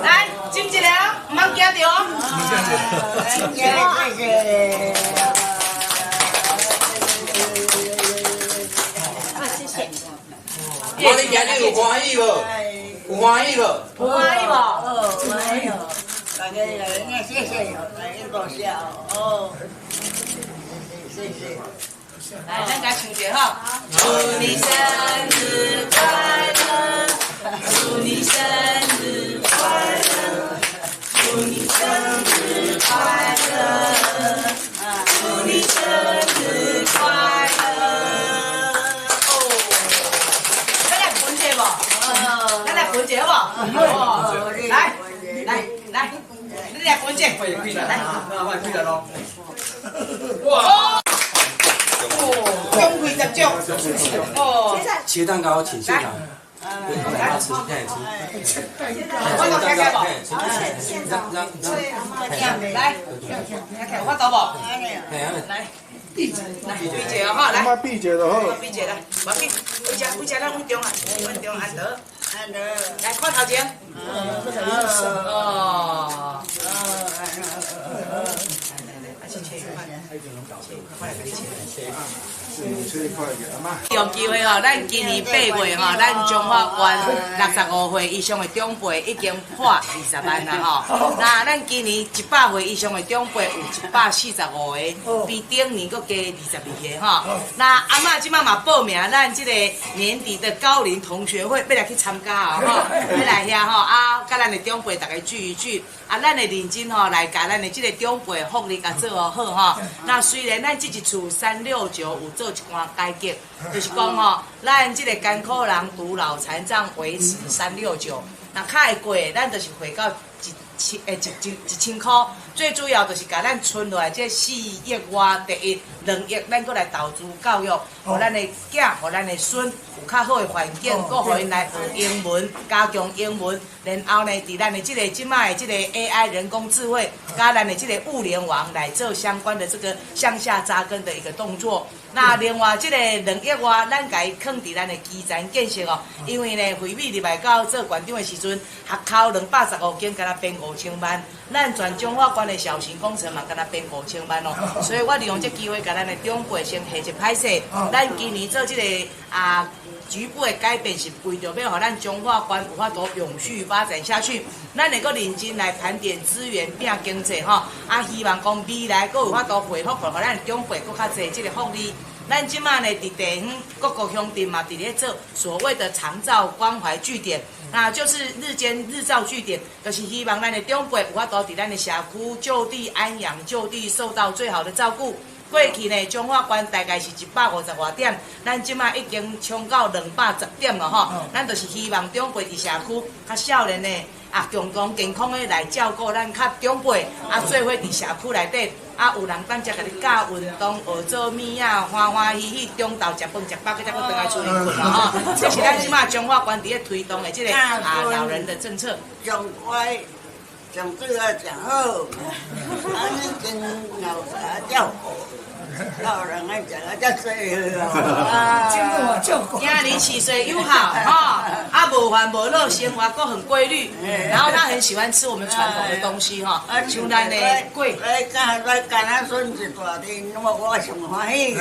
来，进一个，唔通惊着哦。谢谢。我你今日有欢喜无？有欢喜无？有欢喜无？欢喜。大家来，谢谢，来多谢哦。谢谢。来，咱家唱一个哈。祝你生日快乐，祝你生日快乐，祝你生日快乐，祝你生日快乐。哦，咱来分一个无？咱来分一个无？来，你来分一个。来，哇！中贵十种，哦，切蛋糕，请现场。来吃，现在吃。我都开开无？来，开开有法度无？来，闭嘴哦哈，来，闭嘴了哈。闭嘴来，无紧，几只咱稳中啊，稳中安德，来看头前。哦。用机会吼，咱今年8月吼，咱中华县65岁以上的长辈已经破20万啦吼。那咱今年100岁以上的长辈有145个，比顶年佫加22个吼。那阿嬷即摆嘛报名，咱即个年底的高龄同学会要来去参加啊吼，要来遐吼啊，甲咱的长辈大家聚一聚。啊，咱会认真吼来甲咱的即个长辈福利甲做好吼。那虽然咱即一厝369有做一寡改革，就是讲吼，咱即个艰苦人、独老、残障维持369，那较会过，咱就是回到1000块。最主要就是甲咱存落来这4亿外第一2亿，咱搁来投资教育，互咱的囝、互咱的孙有较好的环境，搁互因来学英文，加强英文。然后呢，伫咱的即个即卖的即个 AI 人工智慧，甲咱的即个物联网来做相关的这个向下扎根的一个动作。那另外即个2亿外，咱家放伫咱的基层建设哦，因为呢，惠美入来到做馆长的时阵，学校215间，敢若编5000万，咱全中华县的小型工程嘛，敢若编5000万哦。所以我利用这机会，甲咱的长辈先下一拍摄，咱今年做即个局部的改变是为着要让咱中华县有法度永续发展下去，咱能够认真来盘点资源、拼经济吼，希望讲未来佫有法度回复互咱长辈佫较侪即个福利。咱即马呢，伫地方各个乡镇嘛，伫咧做所谓的长照关怀据点，就是日照据点，就是希望咱的长辈有法度伫咱的社区就地安养、就地受到最好的照顾。过去呢，中华县大概是150外点，咱即马已经冲到210点了吼。咱就是希望长辈伫社区较少年呢，共同健康的来照顾咱较长辈，做伙伫社区内底，有人当才甲你教运动、学做物欢欢喜喜，中昼食饭食饱，佮才佫倒来厝里困咯吼。这是咱即马中华县伫咧推动的即个老人的政策。上乖，上对我讲好，真老茶叫好。老人啊，讲啊，叫岁家里7岁又好哈，无烦无恼，生活都很规律。然后他很喜欢吃我们传统的东西哈，像咱的粿。来干咱孙子大的，我上欢喜。